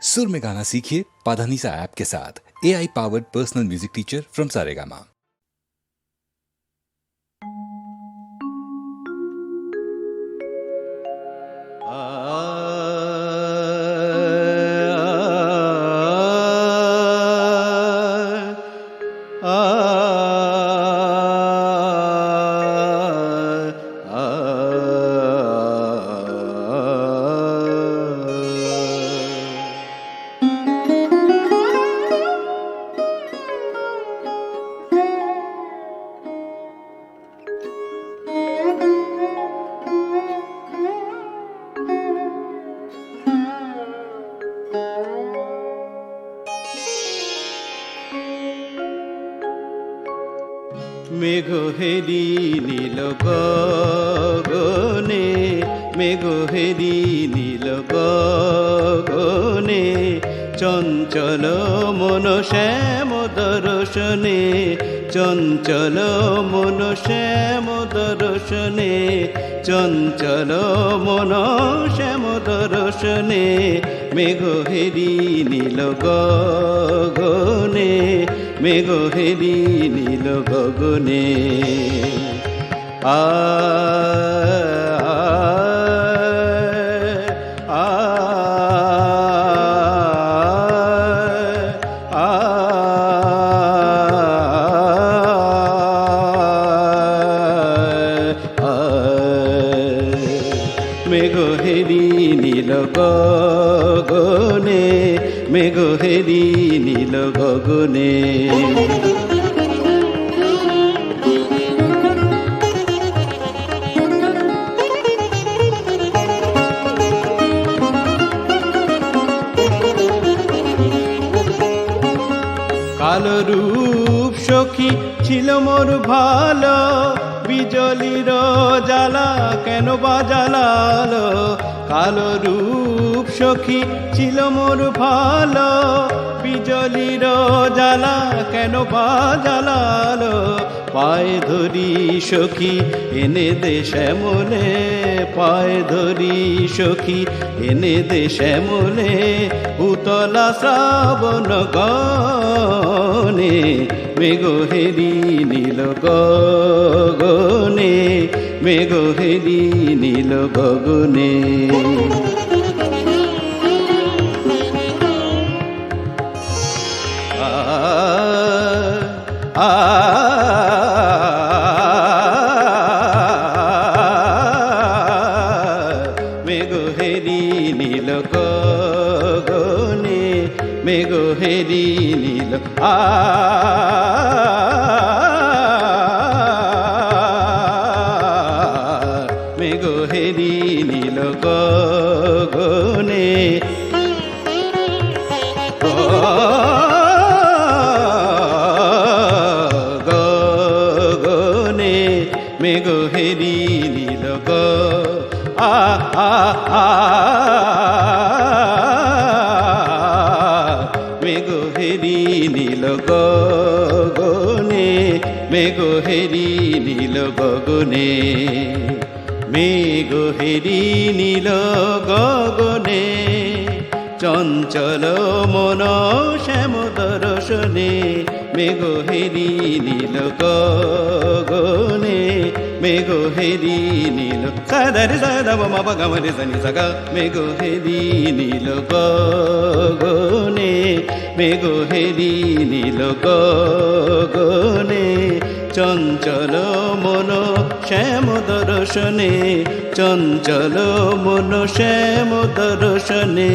सुर में गाना सीखिए पाधानीसा ऐप के साथ। AI powered personal music teacher from Saregama. মেঘহেরি নীল গগনে, মেঘহেরি নীল গগনে, চঞ্চল মন শ্যাম দর্শনে, চঞ্চল মন শ্যাম দর্শনে, চঞ্চল মন শ্যাম দর্শনে, মেঘহেরি নীল গগনে, মেঘহেরি নীল গগনে। আ আ মেঘহেরি নীল গগনে, মেঘহেরি নীল গগনে। কালো রূপ সখী ছিল মোর ভালো, বিজলির জ্বালা কেন বা জ্বালালো। কালো রূপ সখী ছিল মোর ভালো, বিজলির জ্বালা কেন বা জ্বালালো। পায়ে ধরি সখী এনে দে শ্যামলে, পায়ে ধরি সখী এনে দে শ্যামলে, উতলা শ্রাবণ গনে, মেঘহেরি নীল গগনে, মেঘহেরি নীল গগনে। আ মেঘহেরি নীল গগনে, মেঘহেরি নীল মেঘহেরি নীল গগনে। গগনে মেঘহেরি নীল গ আ আ আ মেঘহেরি নীল গগনে, মেঘহেরি নীল গগনে। মেঘহেরি নীল গগনে, চঞ্চল মন শ্যাম দর্শনে, মেঘহেরি নীল গগনে, মেঘহেরি নীল সাদারে সাদা মা পা গা মা রে সা নি সা গা। মেঘহেরি নীল গগনে, মেঘহেরি নীল গগনে, চঞ্চল মন শ্যাম দর্শনে, চঞ্চল মন শ্যাম দর্শনে,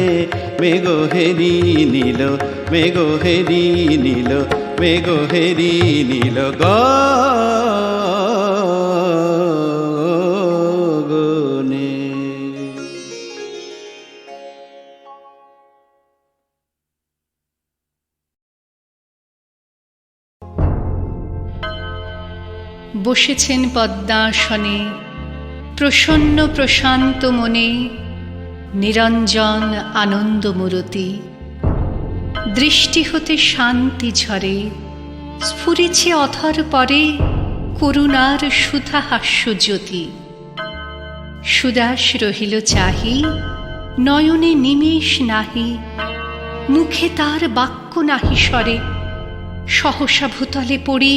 মেঘহেরি নীল, মেঘহেরি নীল, মেঘহেরি নীল গগনে। বসেছেন পদ্মাসনে, প্রসন্ন প্রশান্ত মনে, নিরঞ্জন আনন্দমূরতি। দৃষ্টি হতে শান্তি ঝরে, স্ফুরিছে অথর পরে করুণার সুধা হাস্যজ্যোতি। সুদাস রহিল চাহি, নয়নে নিমেষ নাহি, মুখে তার বাক্য নাহি সরে, সহসা ভূতলে পড়ি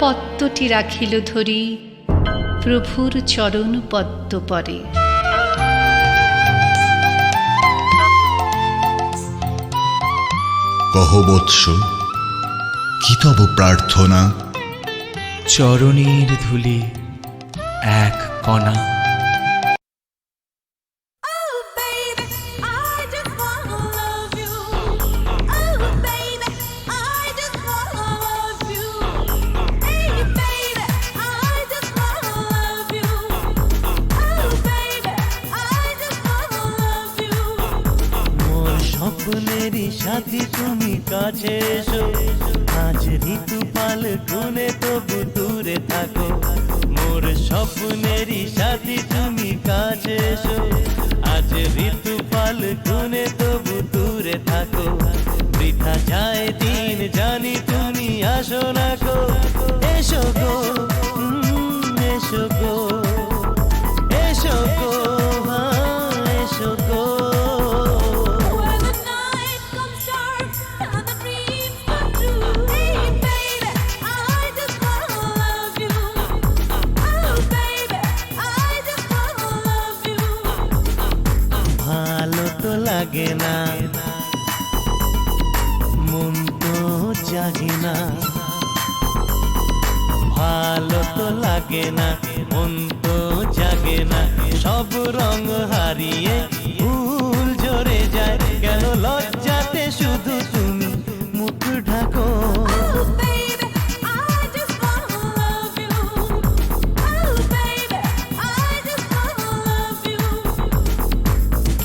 পদ্মটি রাখিল ধরি, প্রভুর চরণ পদ্ম পরে। কহ বৎস, কি তব প্রার্থনা? চরণের ধূলি এক কণা। স্বপ্নেরই সাথী তুমি কাছে এসো, আজ ঋতুপাল গুনে তবু দূরে থাকো। মোর স্বপ্নেরই সাথী তুমি কাছে এসো, আজ ঋতুপাল গুনে তবু দূরে থাকো। বৃথা যায় দিন জানি তুমি আসো না গো, এসো গো, এসো গো, এসো গো, এসো গো। লাগে না মন তো জাগে না, ভালো তো লাগে না মন তো জাগে না। সব রং হারিয়ে ফুল ঝরে যায়, কেন লজ্জাতে শুধু তুমি মুখ ঢাকো।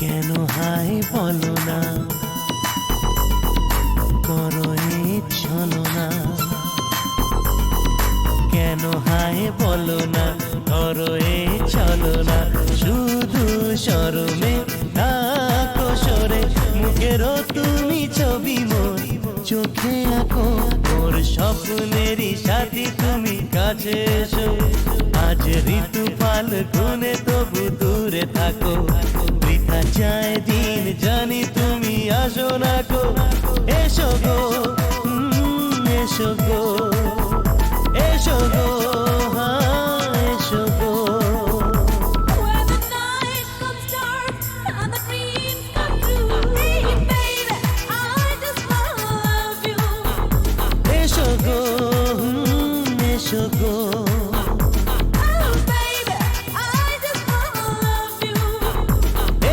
কেন হাই বলো না, করো এই ছলনা। কেন হাই বলো না, করো এই ছলনা। শুধু শরমে থাকো সরে, মুখেরও তুমি ছবি মোর চোখে আঁকো। মোর স্বপ্নেরই সাথী তুমি কাছে এসো, আজ ঋতুপাল গুনে তবু দূরে থাকো। বৃথা যায় দিন জানি তুমি আসো না গো, এসো গো, এসো গো, এসো গো, এসো গো। এসো গো, এসো গো,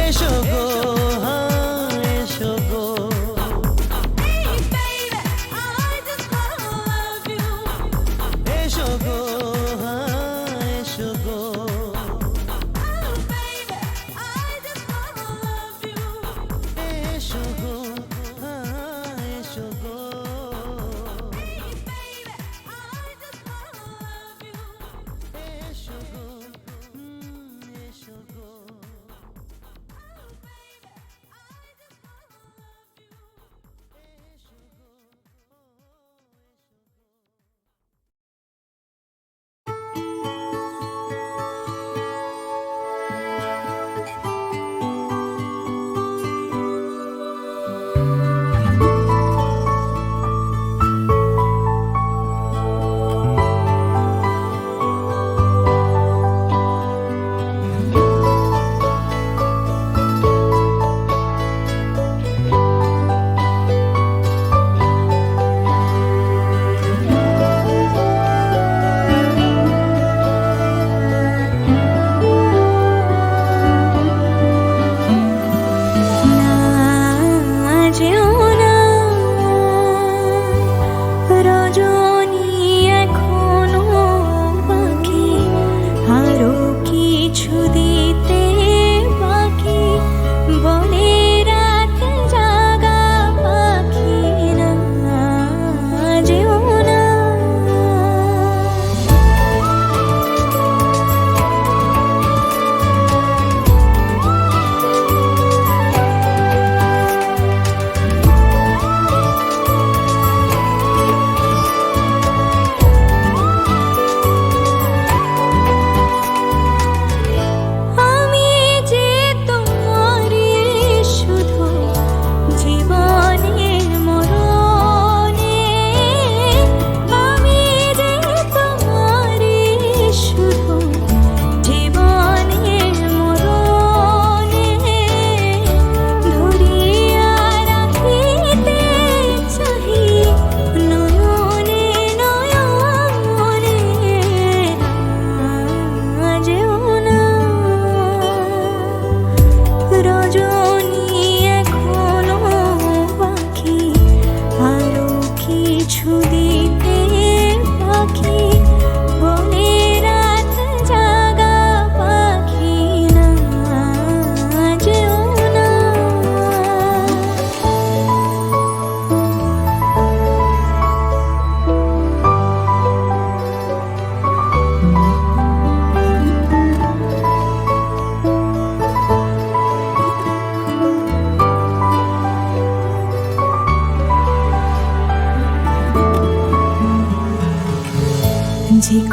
এসো গো, এসো গো। এসো গো।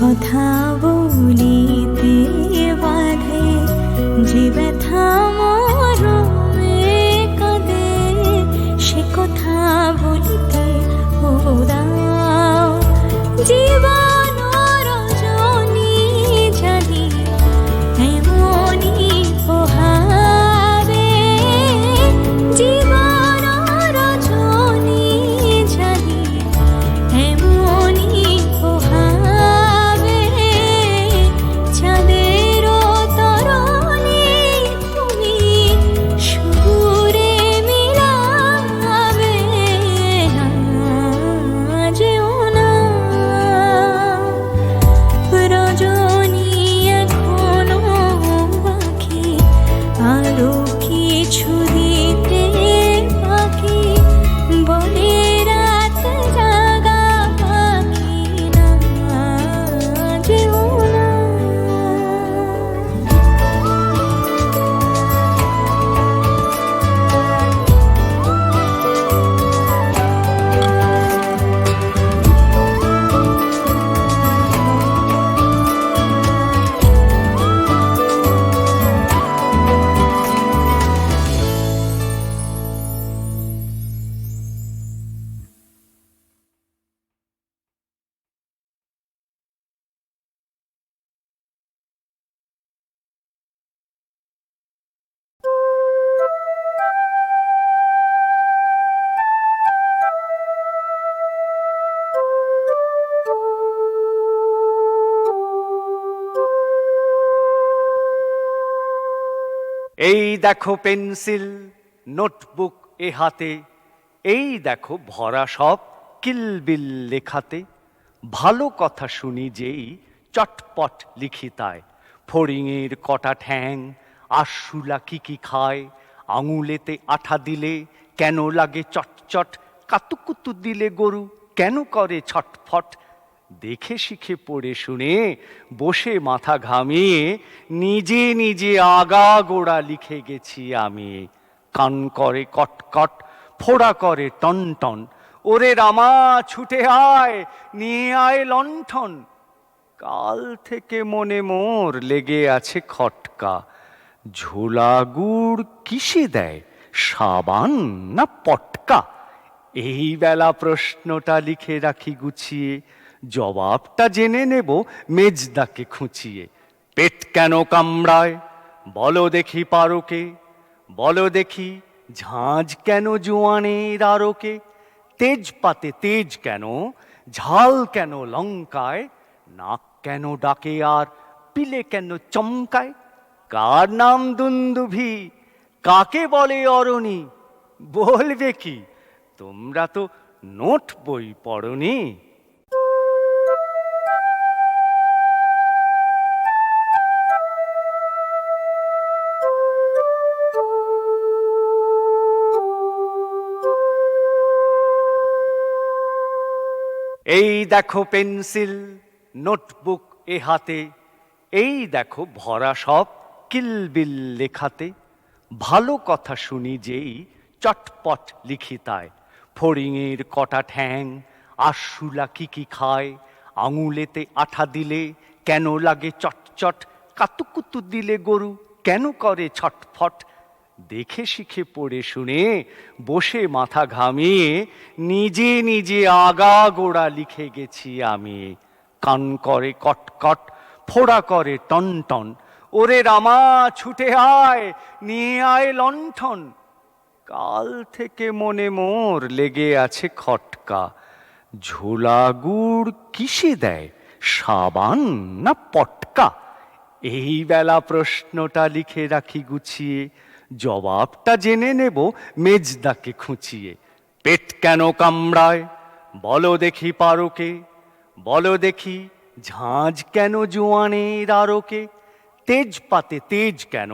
কথা বলিতে বাধে, যে ব্যথা মরমে কাঁদে, সে কথা বলিতে ওরাও জীবন রজনী জানি এমনই পোহাবে, জীবন রজনী জানি এমনই পোহাবে, চাঁদের তরণী তুমি সুরে মিলাবে, যেও না রজনী এখনো বাকি, আরো কিছু দিতে বাকি, বলে রাত জাগা পাখি না, যেও না। এই দেখো পেন্সিল নোটবুক এ হাতে, এই দেখো ভরা সব কিলবিল লেখাতে, ভালো কথা শুনি যেই চটপট লিখি তাই, ফড়িংয়ের কটা ঠ্যাং আরশোলা কি খায়, আঙুলেতে আঠা দিলে কেন লাগে চটচট, কাতুকুতু দিলে গরু কেন করে ছটফট, দেখে শিখে পড়ে শুনে বসে মাথা ঘামিয়ে নিজে নিজে আগা গোড়া লিখে গেছি আমি। কান করে কটকট, ফোড়া করে টনটন, ওরে রামা ছুটে আয় নিয়ে আয় লণ্ঠন, কাল থেকে মনে মোর লেগে আছে খটকা, ঝোলা গুড় কিসে দেয় সাবান না পটকা, এই বেলা প্রশ্নটা লিখে রাখি গুছিয়ে, জবাবটা জেনে নেব মেজদাকে খুঁচিয়ে। পেট কেন কামড়ায় বলো দেখি পারোকে, বলো দেখি ঝাঁঝ কেন জোয়ানের আরোকে, তেজপাতে তেজ কেন, ঝাল কেন লঙ্কায়, নাক কেন ডাকে আর পিলে কেন চমকায়, কার নাম দুন্দুভি কাকে বলে অরণি, বলবে কি তোমরা তো নোট বই পড়নি। এই দেখো পেন্সিল নোটবুক এ হাতে, এই দেখো ভরা সব কিলবিল লেখাতে, ভালো কথা শুনি যেই চটপট লিখি তাই, ফড়িংয়ের কটা ঠ্যাং আরশোলা কি খায়, আঙুলেতে আঠা দিলে কেন লাগে চটচট, কাতুকুতু দিলে গরু কেন করে ছটফট, দেখে শিখে পড়ে শুনে বসে মাথা ঘামিয়ে নিজে নিজে আগা গোড়া লিখে গেছি আমি। কান করে কটকট, ফোড়া করে টনটন, ওরে রামা ছুটে আয় নিয়ে আয় লণ্ঠন, কাল থেকে মনে মোর লেগে আছে খটকা, ঝোলা গুড় কিসে দেয় সাবান না পটকা, এই বেলা প্রশ্নটা লিখে রাখি গুছিয়ে, জবাবটা জেনে নেব মেজদাকে খুঁচিয়ে। পেট কেন কামড়ায় বলো দেখি পারোকে, বলো দেখি ঝাঁঝ কেন জোয়ানের আরোকে, তেজপাতে তেজ কেন,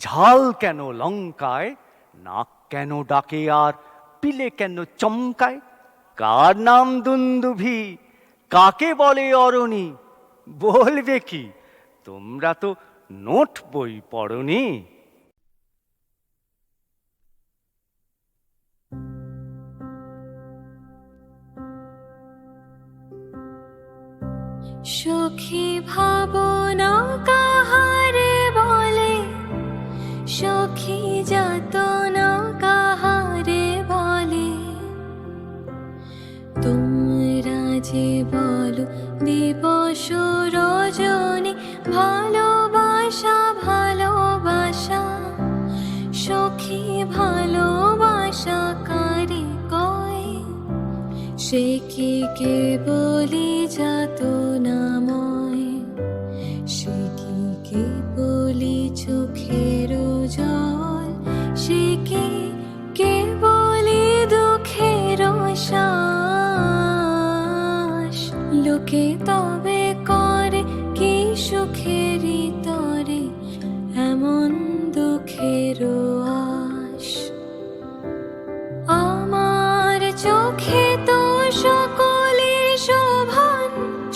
ঝাল কেন লঙ্কায়, নাক কেন ডাকে আর পিলে কেন চমকায়, কার নাম দুন্দুভি কাকে বলে অরণি, বলবে কি তোমরা তো নোট বই পড়নি। সখী ভাবনা কাহারে বলে, সখী যাতনা কাহারে বলে। তোমরা যে বলো দিবস রজনী ভালোবাসা ভালোবাসা, সখী ভালোবাসা কারে কয়? সে কি কেবলি যাতনাময়, সে কি কেবলি চোখের জল, সে কি কেবলি দুঃখের শ্বাস। লোকে তবে করে কি সুখেরই তরে এমন দুঃখের আশ। আমার চোখে তো সকলে শোভন,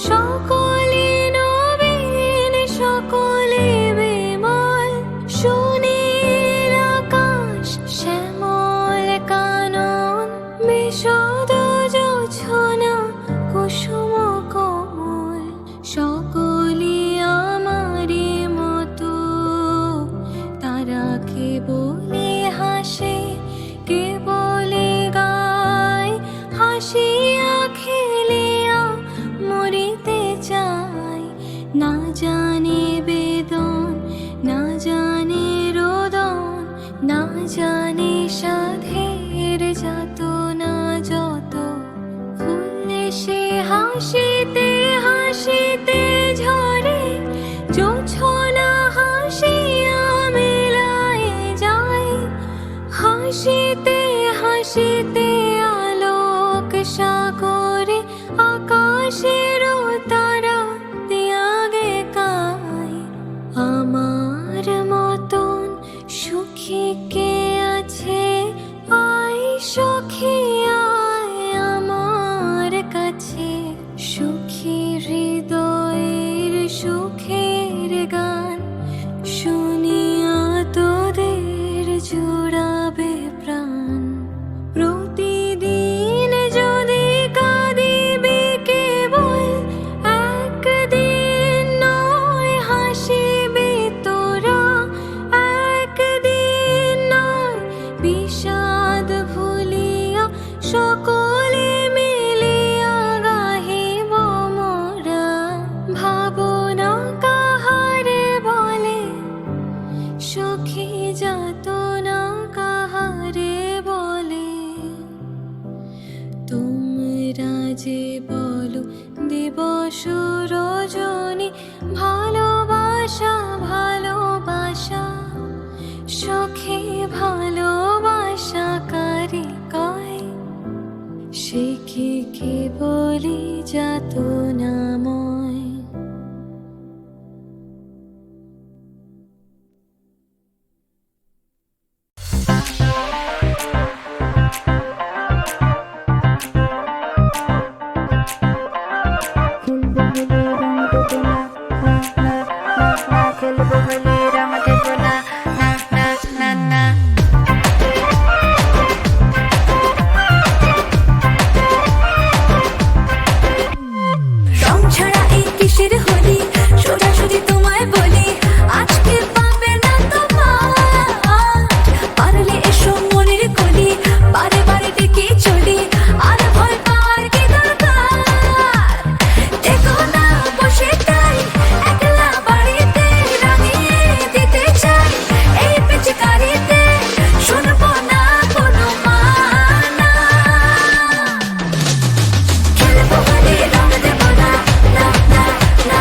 সকলে নবীন, সকলে বিমল। সুনীল আকাশ, শ্যামল কানন, বিশদ জোছনা, কুসুম কোমল। সকলে আমারই মতো, তারা কেবলে হাসে, কেবলে গায়, হাসিয়া খেলিয়া মরিতে চায়। না জানে বেদন, না জানে রোদন, না জানে সাধের যাতনা যত। খুললে সে হাসিতে হাসিতে ঝরে, জোছনা হাসিয়া মেলায় যায়। হাসিতে হাসিতে আলোক সাগরে, আকাশের তারা ত্যাগে কায়। আমার মতন সুখী কে আছে? আয় সখী আয় আমার কাছে। সুখী হৃদয়ের সুখের গান শুনিয়া তোদের জুড়াবে প্রাণ। প্রতিদিন যদি কাঁদিবে কেবল, একদিন নয় হাসিবে তোরা, একদিন নয় বিষাদ ভুলিয়া সকলে মিলিয়া গাহিব মোরা। ভাবনা কাহারে বলে, সখী যাতনা কাহারে বলে। তোমরা যে বলো দিবস রজনী ভালোবাসা ভালোবাসা, সখী ভালোবাসা কারে কয়? সে কি কেবলি যাতনাময়? রং ছাড়া এই কিসের হোলি, সোজাসুজি তোমায় বলি, আজকে পাবে না তোমার। পারলে এসো মনের কলি, বারে বারে ডেকে চলি, আর ভয় পাওয়ার কি দরকার? দেখো না বসে তাই একলা বাড়িতে, রাঙিয়ে দিতে চাই এই পিচকারিতে। শুনবো না কোনো মানা, খেলবো হোলি রং দেবো না, না না না।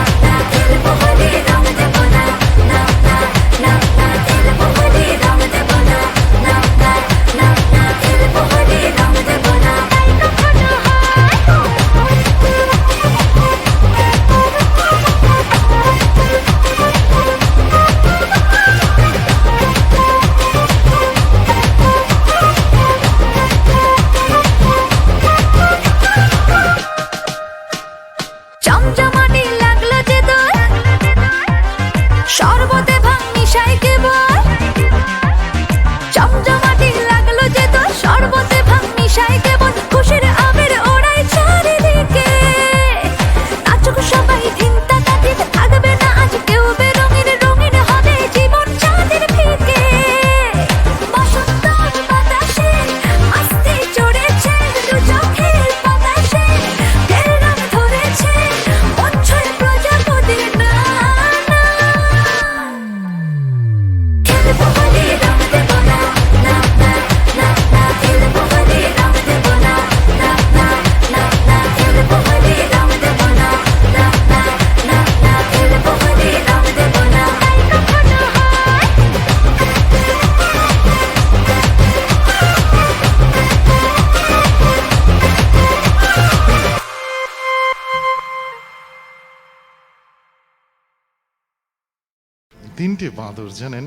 তিনটে বাঁদর জানেন,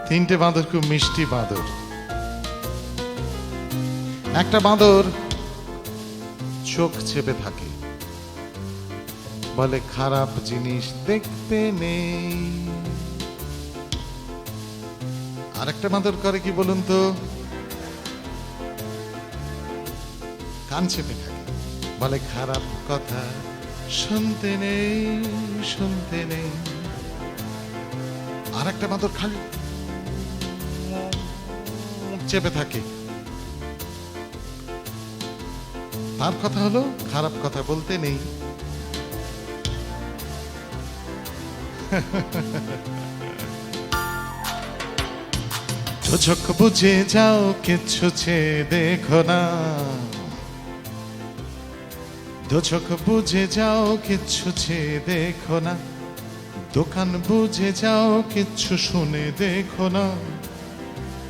তিনটে বাঁদর খুব মিষ্টি বাঁদর। একটা বাঁদর চোখ চেপে থাকে, বলে খারাপ জিনিস দেখতে নেই। আর একটা বাঁদর করে কি বলুন তো, কান চেপে থাকে, বলে খারাপ কথা শুনতে নেই, শুনতে নেই। আর একটা বাঁদর খালি চেপে থাকে, তার কথা হলো খারাপ কথা বলতে নেই। চোখ বুঝে যাও, কিচ্ছু চেয়ে দেখো না। দু চোখ বুঝে যাও, কিচ্ছু চেয়ে দেখো না। দোকান বুঝে যাও, কিচ্ছু শুনে দেখো না।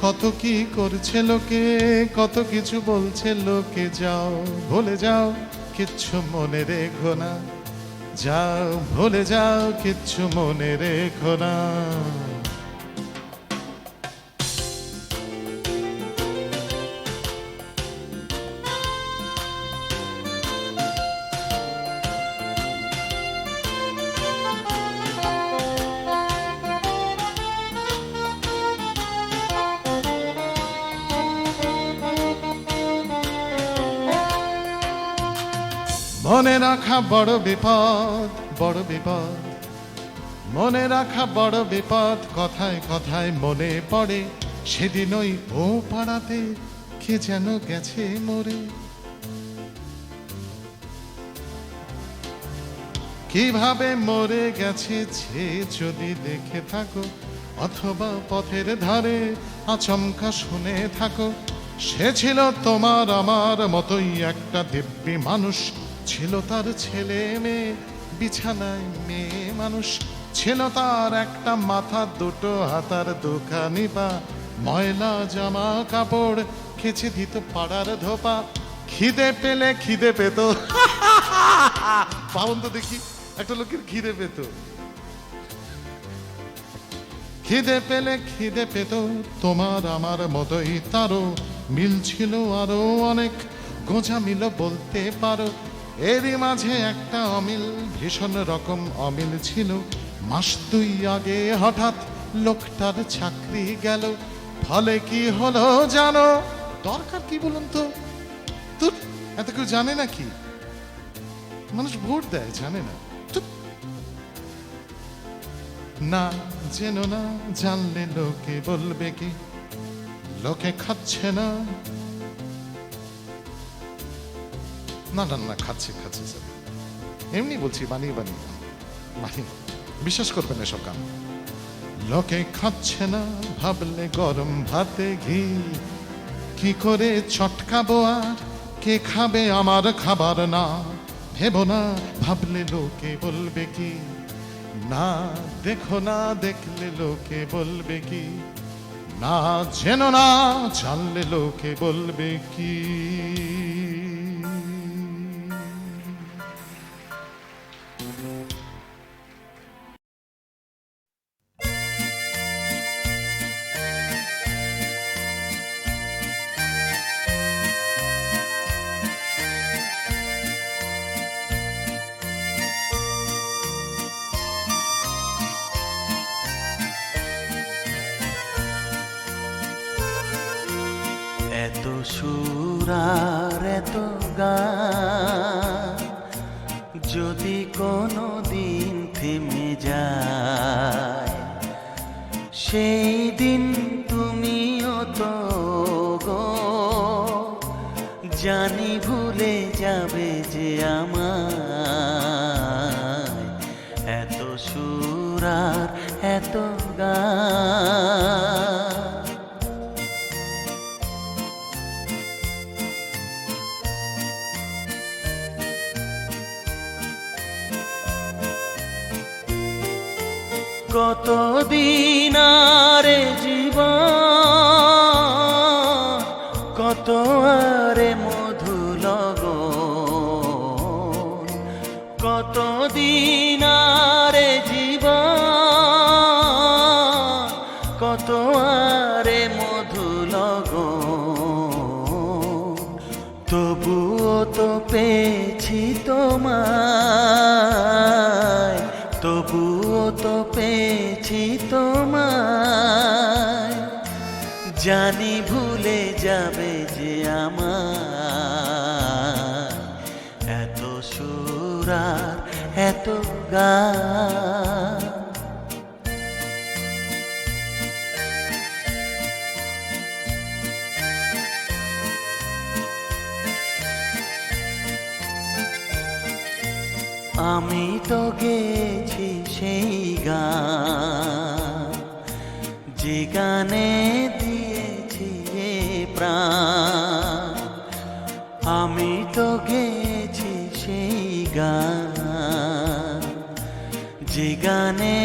কত কি করছে লোকে, কত কিছু বলছে লোকে, যাও ভুলে যাও, কিচ্ছু মনে রেখো না। যাও ভুলে যাও, কিচ্ছু মনে রেখো না। মনে রাখা বড় বিপদ, বড় বিপদ। মনে রাখা বড় বিপদ, কথায় কথায় মনে পড়ে সেদিন ওই ও পাড়াতে কে যেন গেছে মরে। কিভাবে মরে গেছে সে যদি দেখে থাকো, অথবা পথের ধারে আচমকা শুনে থাকো, সে ছিল তোমার আমার মতোই একটা দিব্যি মানুষ। ছিল তার ছেলে মেয়ে, বিছানায় মেয়ে মানুষ। ছিল তার একটা মাথা, দুটো হাতার দুখানি পা। ময়লা জামা কাপড় খেচে দিত পাড়ার ধোপা। খিদে পেলে খিদে পেত, পাবন তো দেখি একটা লোকের খিদে পেত। খিদে পেলে খিদে পেত তোমার আমার মতোই তারও। মিল ছিল আরো অনেক, গোঁজা মিল বলতে পারো। এরই মাঝে একটা অমিল, ভীষণ রকম অমিল ছিল। মাস দুই আগে হঠাৎ লোকটার চাকরি গেল। ফলে কি হলো জানো? দরকার কি বলুন তো? তুই এত কেউ জানে নাকি? মানুষ ভোট দেয়, জানে না। না যেন না, জানলে লোকে বলবে কি? লোকে খাচ্ছে না। না না না, খাচ্ছে খাচ্ছে স্যার, এমনি বলছি, বানিয়ে বানিয়ে বানিয়ে, বিশ্বাস করবেন এসব গান। লোকে খাচ্ছে না, ভাবলে গরম ভাতে ঘি কি করে চটকাবো, আর কে খাবে আমার খাবার না। ভেবো না, ভাবলে লোকে বলবে কি? না দেখো না, দেখলে লোকে বলবে কি? না যেন না, জানলে লোকে বলবে কি? এত সুর আর এত গান যদি কোনো দিন থেমে যায়, সেই দিন তুমিও তো গো জানি ভুলে যাবে যে আমায়। এত সুর আর এত গান কতদিন আরে জীবন, কত আরে মধু লগন, কত কতদিন আরে জীবন, কত আরে মধু লগন, তবুও তো পেয়েছি তোমায়, তবুও তো পেয়েছি তোমায়। জানি ভুলে যাবে যে আমার এত সুর আর এত গান। আমি তো গেছি সেই গান, যে গানে দিয়েছি এ প্রাণ। আমি তো গেছি সেই গান, যে গানে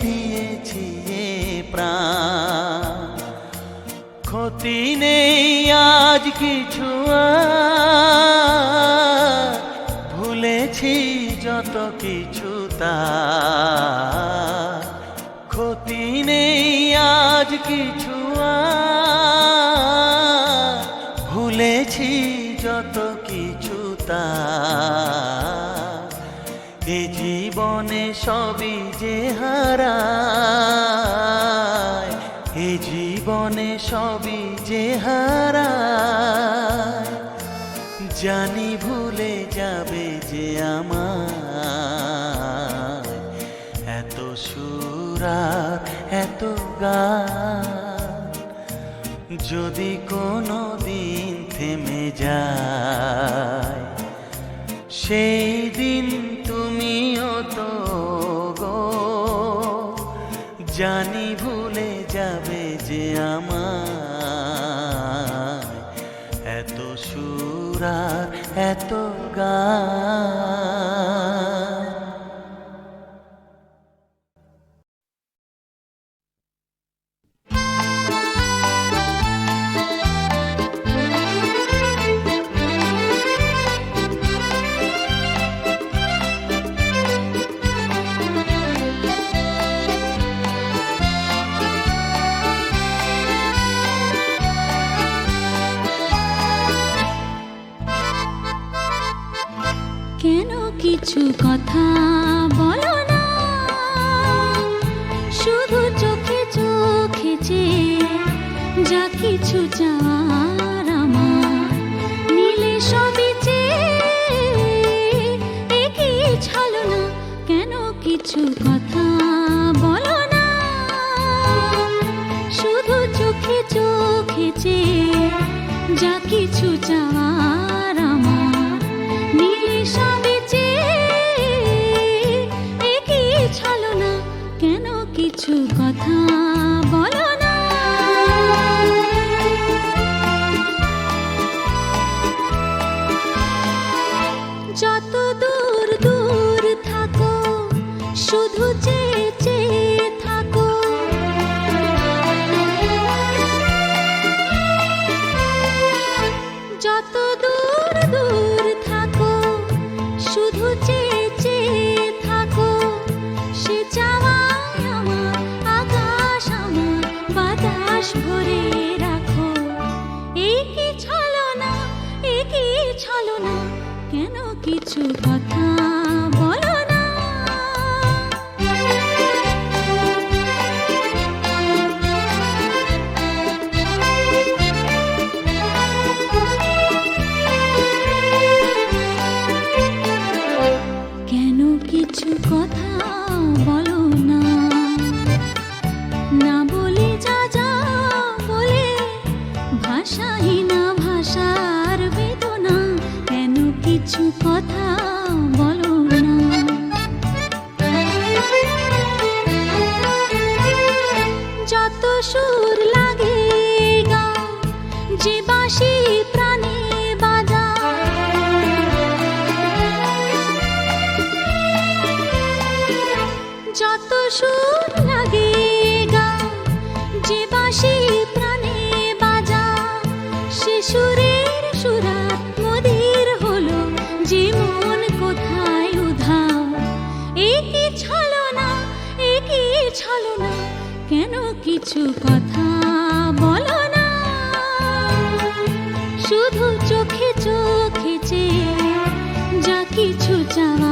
দিয়েছি এ প্রাণ। ক্ষতি নেই আজ কিছু আর, ভুলেছি যত কিছু তার। ক্ষতি নেই আজ কিছু আর, ভুলেছি যত কিছু তার। এ জীবনে সবই যে হারায়, এ জীবনে সবই যে হারায়। জানি ভুলে যাবে যে আমার এত সুর আর এত গান। যদি কোনো দিন থেমে যায়, সেই দিন তুমিও তো গো। জানি ভুলে যাবে যে আমার এত সুর আর এত গান। কেন কিছু কথা বলো না, শুধু চোখে চোখে চেয়ে যা কিছু চাওয়ার আমার নিলে সবই চেয়ে একই ছালো না। কেন কিছু কথা বলো না, শুধু চোখে চোখে চেয়ে যা কিছু চাওয়ার আমার নিলে সবই চেয়ে একই ছালো না। কেন কিছু কথা বলো না। যত দূর দূর থাকো শুধু চেয়ে চেয়ে থাকো, যত দূর দূর থাকো শুধু চেয়ে চেয়ে থাকো। সে চাওয়ায় আমার আকাশ আমার বাতাস ভরে রাখো। এই কি ছলো না, এই কি ছলো না। কেন কিছু কথা বলো না। কেন কিছু কথা বলো না, না বলে যা যা বলে ভাষাহীনা ভাষার বেদনা। কেন কিছু কথা বলো না। যত সুর লাগে গা, যে বাঁশি প্রাণে বাজা, যত সুর লাগে গা, যে বাঁশি প্রাণে বাজা। সে সুরের কিছু চাওয়া